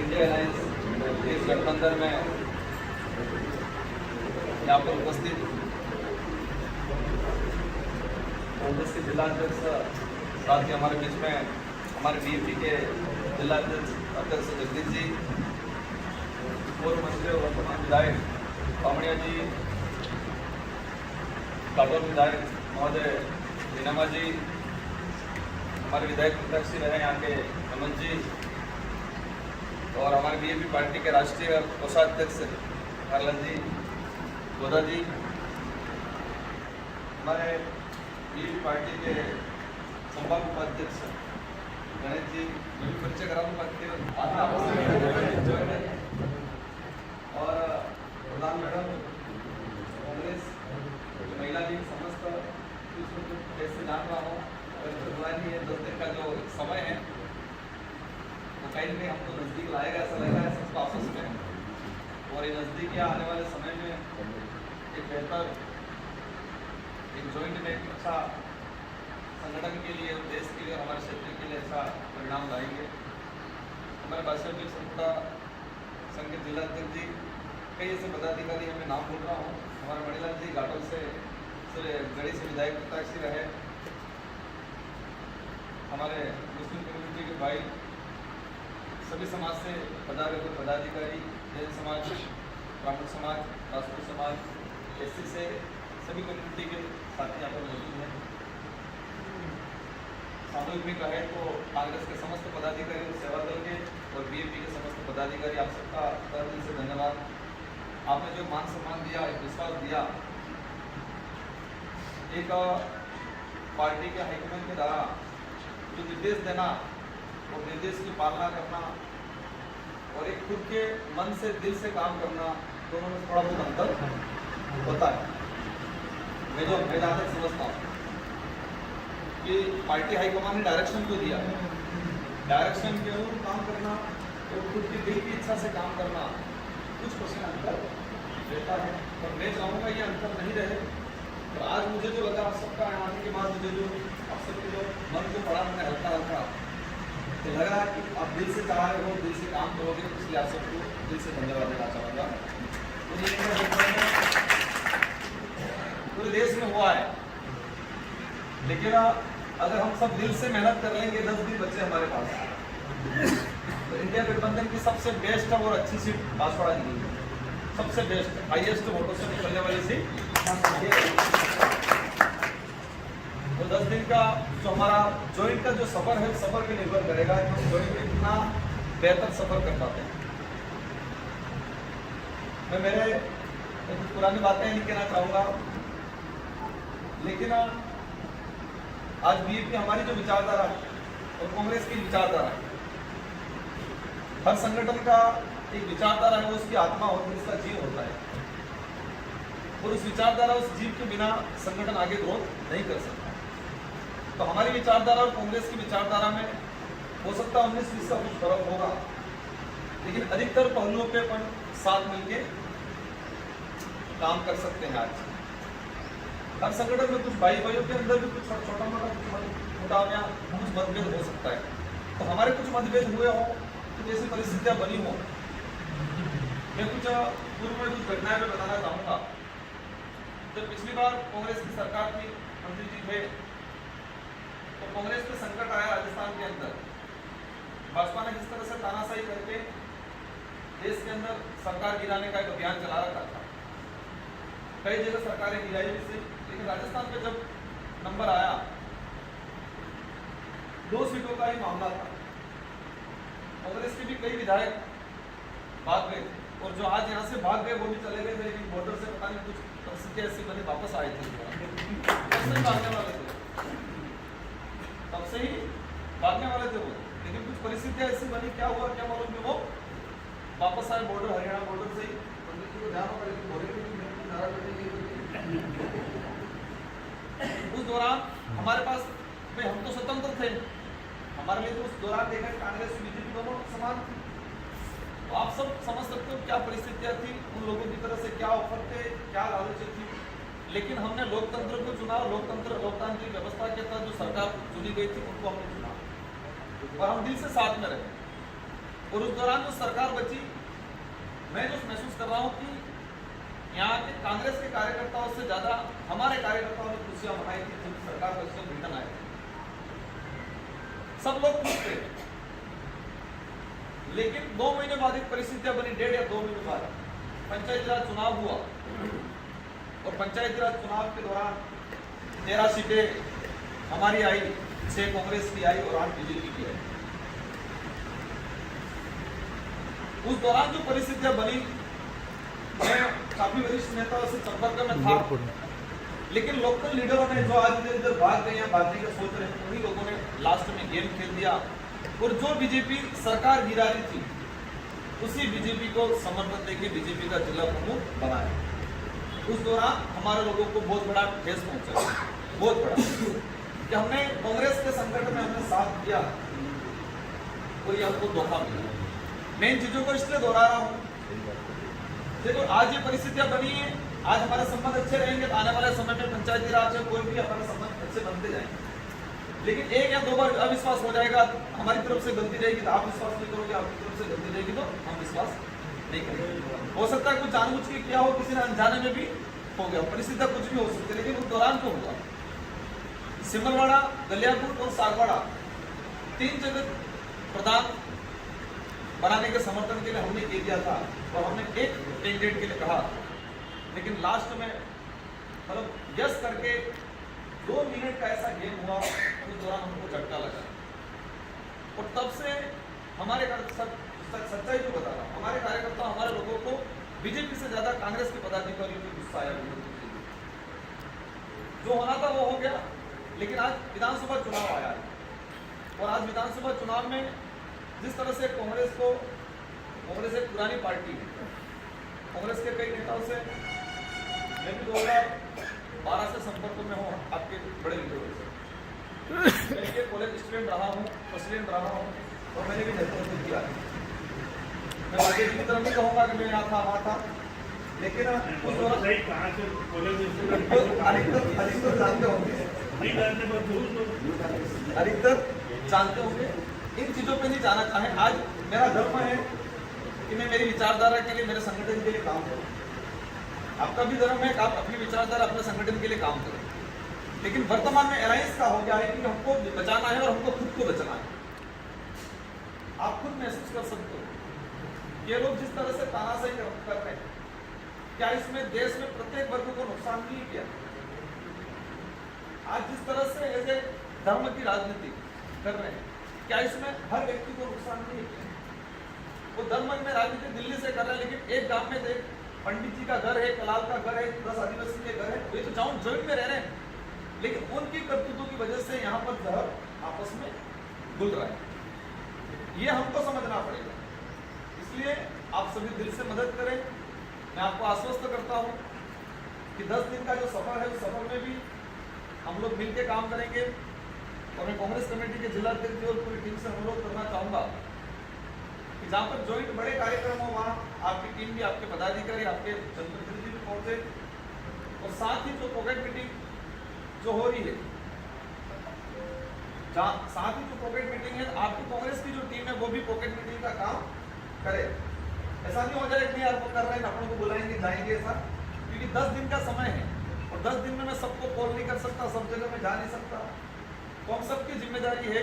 India alliance इस गठबंधन में यहाँ पर उपस्थित कांग्रेस के जिला अध्यक्ष साथ ही हमारे बीच में हमारे बीएपी के जिला अध्यक्ष जगदीश जी, पूर्व मंत्री और वर्तमान विधायक कामड़िया जी, काटोल विधायक महोदय नीनामा जी, हमारे विधायक प्रत्यक्ष रहे यहाँ के हेमंत जी, और हमारे बीएपी पार्टी के राष्ट्रीय कोषाध्यक्ष हरलन जी, गोदा जी, हमारे बीएपी पार्टी के संभाग उपाध्यक्ष गणेश जी, मैं भी परिचय करा दूँ और प्रधान मैडम कांग्रेस महिला लीग समस्त कैसे जान रहा हूँ, अगर ये 10 दिन का जो समय है वो कहीं नहीं हमको नज़दीक लाएगा, ऐसा लग रहा है सबको आपस में, और ये नज़दीक या आने वाले समय में एक बेहतर एक जॉइंट में एक अच्छा संगठन के लिए, देश के लिए और हमारे क्षेत्र के लिए अच्छा परिणाम लाएंगे। हमारे भाजपा संस्था संघ के जिला अध्यक्ष जी, कई ऐसे पदाधिकारी हमें नाम बोल रहा हूँ, हमारे मणिलाल जी घाटोल से गढ़ी से विधायक प्रत्यक्ष रहे, हमारे मुस्लिम कम्युनिटी के भाई, सभी समाज से पदाधिकारी, जैन समाज, ब्राह्मण समाज, राजपूत समाज, एससी से सभी कम्युनिटी के साथी यहाँ पर मौजूद हैं। सामूहिक में कहे तो कांग्रेस के समस्त पदाधिकारी, सेवा दल के और बीएपी के समस्त पदाधिकारी, आप सबका तहे दिल से धन्यवाद। आपने जो मान सम्मान दिया, एक विश्वास दिया, एक पार्टी के हाईकमान के द्वारा जो निर्देश देना और निर्देश की पालना करना और एक खुद के मन से दिल से काम करना, दोनों में थोड़ा बहुत अंतर होता है। मैं जहाँ तक समझता हूँ कि पार्टी हाईकमान ने डायरेक्शन को दिया, डायरेक्शन के अनुरूप काम करना और खुद की दिल की इच्छा से काम करना कुछ % अंतर रहता है, और मैं चाहूँगा ये अंतर नहीं रहे। तो आज मुझे जो लगा, सबका आने के बाद मुझे जो आप सबके जो मन को पड़ा, मैंने हल्का हल्का तो लग रहा है कि आप दिल से चाह रहे हो, दिल से काम करोगे, इसलिए आप सबको दिल से धन्यवाद देना चाहूँगा। पूरे देश में हुआ है, लेकिन अगर हम सब दिल से मेहनत कर लेंगे, 10 दिन बच्चे हमारे पास, तो इंडिया गठबंधन की सबसे बेस्ट और अच्छी सीट बांसवाड़ा की है, सबसे बेस्ट हाईएस्ट वोटों से निकलने वाली सीट। तो 10 दिन का जो हमारा जॉइंट का जो सफर है, सफर पे निर्भर करेगा कि हम जॉइंट में कितना बेहतर सफर कर पाते हैं। मैं मेरे कुछ पुरानी बातें नहीं कहना चाहूँगा, लेकिन आज बीएपी हमारी जो विचारधारा और कांग्रेस की विचारधारा, हर संगठन का एक विचारधारा है, वो उसकी आत्मा होती है, उसका जीव होता है, और उस विचारधारा, उस जीव के बिना संगठन आगे ग्रोथ नहीं कर सकता। तो हमारी विचारधारा और कांग्रेस की विचारधारा में हो सकता है 19-20 का कुछ फर्क होगा, लेकिन अधिकतर पहलुओं पे अपन साथ मिलके काम कर सकते हैं। आज हर संगठन में कुछ भाइयों के अंदर भी कुछ छोटा मोटा मुद्दा या कुछ मतभेद हो सकता है, तो हमारे कुछ मतभेद हुए हो, कुछ ऐसी परिस्थितियां बनी हो। मैं कुछ पूर्व में कुछ घटनाएं में बताना चाहूँगा। जब पिछली बार कांग्रेस की सरकार थी, मंत्री जी थे, तो कांग्रेस पे संकट आया राजस्थान के अंदर। भाजपा ने जिस तरह से तानाशाही करके देश के अंदर सरकार गिराने का एक अभियान चला रखा था, कई जगह सरकारें गिराई भी थी, लेकिन राजस्थान पे जब नंबर आया, 2 सीटों का ही मामला था। कांग्रेस के भी कई विधायक भाग गए, और जो आज यहाँ से भाग गए वो भी चले गए थे, लेकिन बॉर्डर से पता नहीं कुछ परिस्थिति ऐसी बनी, वापस आए थे, भागने वाले थे, तब से ही भागने वाले थे वो, लेकिन कुछ परिस्थितियां ऐसी बनी, क्या हुआ क्या मालूम, कि वो वापस आए बॉर्डर, हरियाणा बॉर्डर से ही। पंडित जी को ध्यान होगा, लेकिन उस दौरान हमारे पास भाई हम तो स्वतंत्र थे, हमारे लिए तो उस दौरान देखा कांग्रेस बीजेपी दोनों समान थी। तो आप सब समझ सकते हो क्या परिस्थितियां थी, उन लोगों की तरफ से क्या ऑफर थे, क्या लालच थी, लेकिन हमने लोकतंत्र को चुना, लोकतांत्रिक व्यवस्था के तहत जो सरकार चुनी गई थी उनको हमने चुना, और हम दिल से साथ में रहे। और उस दौरान जो सरकार बची, मैं जो महसूस कर रहा हूँ कि यहाँ के कांग्रेस के कार्यकर्ताओं से ज्यादा हमारे कार्यकर्ताओं ने खुशियां मनाई थी जब सरकार का रिटर्न आए। सब लोग खुश थे, लेकिन 2 महीने बाद एक परिस्थितियां बनी, 1.5 या 2 महीने बाद पंचायती राज चुनाव हुआ और पंचायती राज चुनाव के दौरान 13 सीटें हमारी आई, 6 कांग्रेस की आई और 8 बीजेपी की आई। उस दौरान जो परिस्थितियां बनी, मैं काफी वरिष्ठ नेताओं से संपर्क में था, लेकिन लोकल लीडरों ने जो आज इधर इधर भाग गए या भागने का सोच रहे हैं, उन्हीं लोगों ने लास्ट में गेम खेल दिया और जो बीजेपी सरकार गिरा रही थी उसी बीजेपी को समर्थन देके बीजेपी का जिला प्रमुख बनाया। उस दौरान हमारे लोगों को बहुत बड़ा ठेस पहुंचा, बहुत बड़ा, कि हमने कांग्रेस के संगठन में हमने साथ दिया और ये हमको धोखा मिला। मैं इन चीजों को इसलिए दोहरा रहा हूँ, देखो आज ये परिस्थितियां बनी है, आज हमारे संबंध अच्छे रहेंगे तो आने वाले समय में पंचायती राज में कोई भी हमारे संबंध अच्छे बनते जाएंगे। लेकिन 1 या 2 बार अविश्वास हो जाएगा, हमारी तरफ से गलती रहेगी तो आप विश्वास नहीं करोगे, आपकी तरफ से गलती रहेगी तो हम विश्वास नहीं करेंगे। हो सकता है कुछ जानबूझ के किया हो, किसी ने अनजाने में भी हो गया, परिस्थितियां कुछ भी हो सकती है, लेकिन उस दौरान जो हुआ, सिमलवाड़ा, गलियापुर और सागवाड़ा 3 जगह प्रधान बनाने के समर्थन के लिए हमने ये किया था और हमने एक कैंडिडेट के लिए कहा, लेकिन लास्ट में मतलब यस करके 2 मिनट का ऐसा गेम हुआ, उस दौरान हमको झटका लगा और तब से हमारे सच्चाई को बता रहा, हमारे कार्यकर्ता हमारे लोगों को बीजेपी से ज्यादा कांग्रेस के पदाधिकारियों को गुस्सा आया। जो होना था वो हो गया, लेकिन आज विधानसभा चुनाव आया है और आज विधानसभा चुनाव में जिस तरह से कांग्रेस एक पुरानी पार्टी है, कांग्रेस के कई नेताओं से मैं भी 2012 से संपर्क में हूँ, आपके बड़े लीडरों से। मैं एक कॉलेज स्टूडेंट रहा हूँ, प्रेसिडेंट रहा हूँ और मैंने भी नेतृत्व किया है। मैं आगे की तरफ नहीं कहूँगा कि मैं यहाँ था वहाँ था, लेकिन उस दौरान अधिकतर जानते होंगे, अधिकतर जानते होंगे, इन चीजों पे नहीं जाना चाहे। आज मेरा धर्म है कि मैं मेरी विचारधारा के लिए, मेरे संगठन के लिए काम करूं। आपका भी धर्म है कि आप अपनी विचारधारा अपने संगठन के लिए काम करें, लेकिन वर्तमान में अलायंस का हो गया है कि हमको बचाना है और हमको खुद को बचाना है। आप खुद महसूस कर सकते हो ये लोग जिस तरह से तानाशाही कर रहे हैं, क्या इसमें देश में प्रत्येक वर्ग को नुकसान नहीं किया? आज जिस तरह से ऐसे धर्म की राजनीति कर रहे हैं, क्या इसमें हर व्यक्ति को नुकसान नहीं है? वो धर्म में राजनीति दिल्ली से कर रहे हैं, लेकिन एक गांव में देख पंडित जी का घर है, कलाल का घर है, 10 आदिवासी के घर है, वे तो जॉइंट में रह रहे हैं, लेकिन उनकी करतूतों की वजह से यहाँ पर जहर आपस में घुल रहा है। ये हमको समझना पड़ेगा, इसलिए आप सभी दिल से मदद करें। मैं आपको आश्वस्त करता हूँ कि 10 दिन का जो सफर है उस सफर में भी हम लोग मिलकर काम करेंगे और मैं कांग्रेस कमेटी के जिला अध्यक्ष और पूरी टीम से अनुरोध करना चाहूंगा कि जहां पर ज्वाइंट बड़े कार्यक्रम हो वहां आपकी टीम भी, आपके पदाधिकारी, आपके जनप्रतिनिधि भी पहुंचे और साथ ही जो पॉकेट मीटिंग जो हो रही है, साथ ही जो पॉकेट मीटिंग है, आपकी कांग्रेस की जो टीम है वो भी पॉकेट मीटिंग का काम करे। ऐसा नहीं हो जाए कि यार वो कर रहे हैं अपनों को बुलाएंगे जाएंगे, ऐसा, क्योंकि 10 दिन का समय है और 10 दिन में मैं सबको कॉल नहीं कर सकता, सब जगह में जा नहीं सकता। तो हम सबकी जिम्मेदारी है,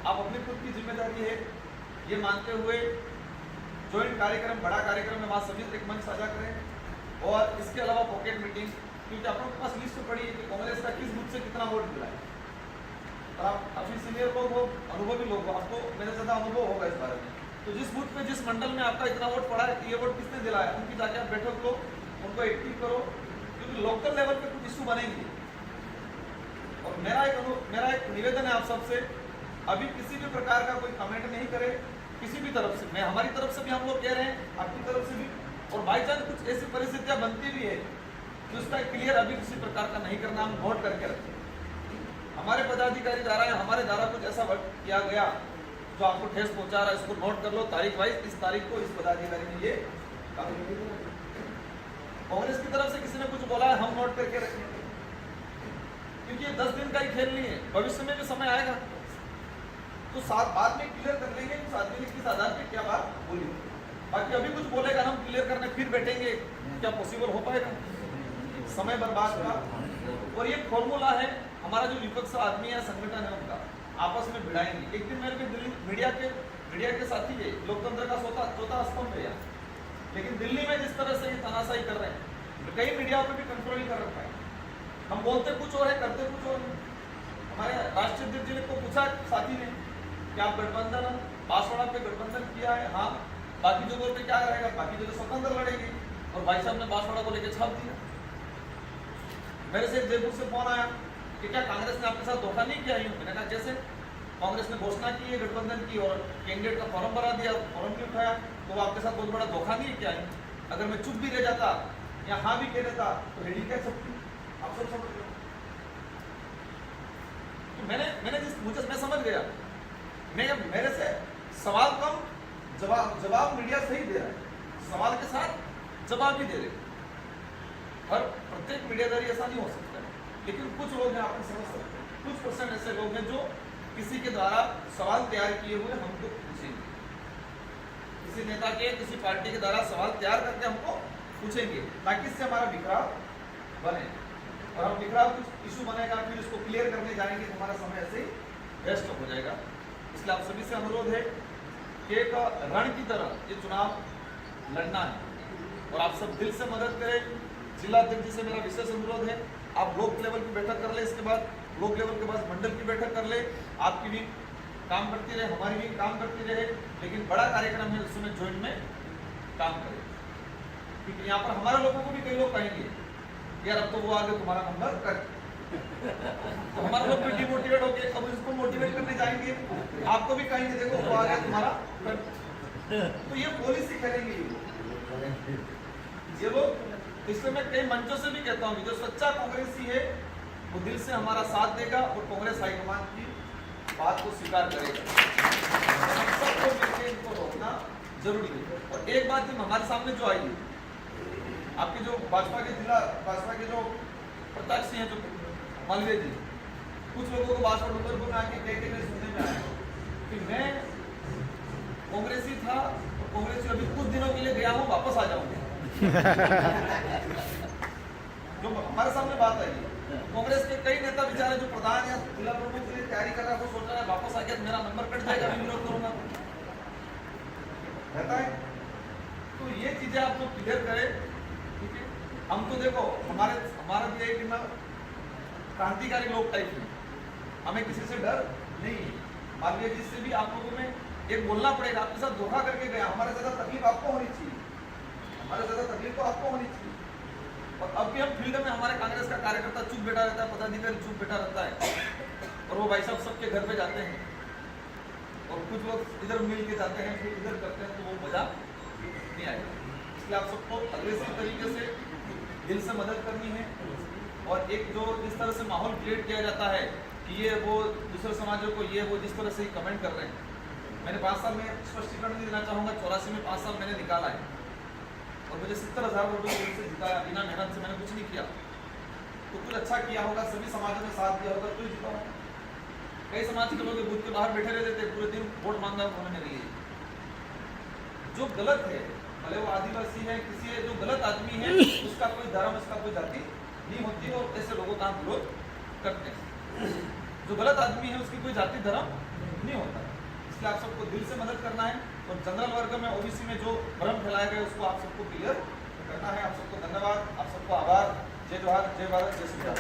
आप अपनी खुद की जिम्मेदारी है, ये मानते हुए ज्वाइंट कार्यक्रम, बड़ा कार्यक्रम में वहाँ सभी एक मंच साझा करें और इसके अलावा पॉकेट मीटिंग, क्योंकि आप लोगों के पास लिस्ट पड़ी है कि कांग्रेस का किस बूथ से कितना वोट मिला है और आप काफी सीनियर लोग हो, अनुभवी लोग हो, आपको मेरे ज्यादा अनुभव होगा इस बारे में। तो जिस बूथ पे, जिस मंडल में आपका इतना वोट पड़ा है, ये वोट किसने दिलाया, उनकी जाके आप बैठक लो, उनको एक्टिव करो, क्योंकि लोकल लेवल पे कुछ इशू बनेंगे। और मेरा एक निवेदन है आप सबसे, अभी किसी भी प्रकार का कोई कमेंट नहीं करे किसी भी तरफ से। मैं हमारी तरफ से भी हम लोग कह रहे हैं, आपकी तरफ से भी, और बाई चांस कुछ ऐसी परिस्थितियां बनती भी है तो उसका क्लियर अभी किसी प्रकार का नहीं करना, हम नोट करके रखें। हमारे पदाधिकारी द्वारा या हमारे द्वारा कुछ ऐसा वर्क किया गया जो आपको ठेस पहुंचा रहा है, इसको नोट कर लो तारीख वाइज, इस तारीख को इस पदाधिकारी ने ये कांग्रेस की तरफ से किसी ने कुछ बोला है, हम नोट करके रखेंगे, क्योंकि ये 10 दिन का ही खेल नहीं है, भविष्य में भी समय आएगा। तो साथ बाद में क्लियर कर लेंगे उस आदमी ने किस आधार पे क्या बात बोली। बाकी अभी कुछ बोलेगा ना हम क्लियर करने फिर बैठेंगे, क्या पॉसिबल हो पाएगा? समय बर्बाद का। और ये फॉर्मूला है हमारा जो विपक्ष आदमी है संगठन है उनका आपस में भिड़ाएंगे। एक दिन मेरे को दिल्ली मीडिया के साथी है लोकतंत्र का चौथा स्तंभ है यहाँ, लेकिन दिल्ली में जिस तरह से ये तानाशाही कर रहे हैं तो कई मीडिया पे भी कंट्रोल नहीं कर रखा है। हम बोलते कुछ और है करते कुछ और है। हमारे राष्ट्रीय अध्यक्ष जी ने को पूछा साथी ने कि आप गठबंधन बांसवाड़ा पे गठबंधन किया है, हाँ, बाकी जगहों पे क्या रहेगा, बाकी जगह स्वतंत्र लड़ेगी। और भाई साहब ने बांसवाड़ा को लेकर छाप दिया। मेरे से जयपुर से फोन आया कि क्या कांग्रेस ने आपके साथ धोखा नहीं किया? मैंने कहा जैसे कांग्रेस ने घोषणा की है गठबंधन की और कैंडिडेट का फॉर्म भरा दिया, फॉर्म नहीं उठाया, तो वो आपके साथ बहुत बड़ा धोखा नहीं किया है? अगर मैं चुप भी रह जाता या हाँ भी कह देता तो हेडिंग क्या सकती, आप सब समझ गए। तो मैं समझ गया। मेरे से सवाल कम जवाब मीडिया सही दे रहा है, सवाल के साथ जवाब भी दे रहे। हर प्रत्येक मीडियादारी ऐसा नहीं हो सकता है, लेकिन कुछ लोग हैं आपने समझ सकते हैं, कुछ परसेंट ऐसे लोग हैं जो किसी के द्वारा सवाल तैयार किए हुए हमको पूछेंगे, किसी नेता के किसी पार्टी के द्वारा सवाल तैयार करके हमको पूछेंगे, ताकि इससे हमारा बिखराव बने। और हम बिखराव कुछ इशू बनेगा फिर इसको क्लियर करने जाएंगे तो हमारा समय ऐसे ही वेस्ट हो जाएगा। इसलिए आप सभी से अनुरोध है कि एक रण की तरह ये चुनाव लड़ना है और आप सब दिल से मदद करें। जिला अध्यक्ष जी से मेरा विशेष अनुरोध है, आप ब्लॉक लेवल की बैठक कर ले, इसके बाद ब्लॉक लेवल के बाद मंडल की बैठक कर ले। आपकी भी काम करती रहे, हमारी भी काम करती रहे, लेकिन बड़ा कार्यक्रम है उसमें ज्वाइंट में काम करें। क्योंकि यहाँ पर हमारे लोगों को भी कई लोग कहेंगे यार अब तो वो आगे तुम्हारा नंबर कर, तो हमारे लोग भी डिमोटिवेट हो गए, अब इसको मोटिवेट करने जाएंगे, आपको भी कहेंगे देखो वो आगे तुम्हारा कर। तो ये पॉलिसी करेंगे ये लोग। इसलिए मैं कई मंचों से भी कहता हूँ कि जो सच्चा कांग्रेसी है वो दिल से हमारा साथ देगा और कांग्रेस हाईकमान की बात को स्वीकार करेगा। सबको मिलकर इनको रोकना जरूरी है। और एक बात जब हमारे सामने जो आई है, आपके जो भाजपा के जो प्रत्याशी हैं जो मालवीय जी, कुछ लोगों को भाजपा डूंगरपुर में आके कहते हुए सुनने में आया कि मैं कांग्रेसी था और कांग्रेसी अभी कुछ दिनों के लिए गया हूँ, वापस आ जाऊंगा। जो हमारे सामने बात आई है, कांग्रेस के कई नेता बेचारे जो प्रधान या जिला प्रमुख के लिए तैयारी कर रहा है वो सोच रहा है वापस आ गया मेरा नंबर कट जाएगा, मैं विरोध करूंगा कहता है। तो ये चीजें आप लोग क्लियर करें। ठीक है, हम तो देखो हमारा भी एक क्रांतिकारी लोग टाइप में, हमें किसी से डर नहीं है। मालवीय जी से भी आप लोगों में एक बोलना पड़ेगा, आपके साथ धोखा करके गया, हमारे ज्यादा तकलीफ आपको होनी चाहिए, हमारे ज्यादा तकलीफ तो आपको होनी चाहिए। और अब भी हम फील्ड में हमारे कांग्रेस का कार्यकर्ता चुप बैठा रहता है, पदाधिकारी चुप बैठा रहता है, और वो भाई साहब सबके घर पे जाते हैं और कुछ लोग इधर मिल के जाते हैं फिर इधर करते हैं, तो वो मजा नहीं आएगा। इसलिए आप सबको अग्रेसिव तरीके से दिल से मदद करनी है। और एक जो जिस तरह से माहौल क्रिएट किया जाता है कि ये वो दूसरे समाजों को ये वो जिस तरह से कमेंट कर रहे हैं, मैंने 5 साल में स्पष्टीकरण नहीं देना चाहूँगा, 84 में 5 साल मैंने निकाला है और मुझे 70,000 वोटों से जिताया, बिना मेहनत से मैंने कुछ नहीं किया। तो कुछ अच्छा किया होगा, सभी समाजों ने साथ दिया होगा तो ही जीता होगा। कई समाज के लोग बूथ के बाहर बैठे रहते थे, पूरे दिन वोट मांगा उन्होंने नहीं लिए। जो गलत है, भले वो आदिवासी है, किसी है, जो गलत आदमी है उसका कोई धर्म उसका कोई जाति नहीं होती और ऐसे लोगों का हम विरोध करते हैं। जो गलत आदमी है उसकी कोई जाति धर्म नहीं होता। इसलिए आप सबको दिल से मदद करना है और जनरल वर्ग में ओबीसी में जो भ्रम फैलाया गया उसको आप सबको क्लियर करना है। आप सबको धन्यवाद, आप सबको आभार। जय जोहार, जय भारत, जय श्री राम।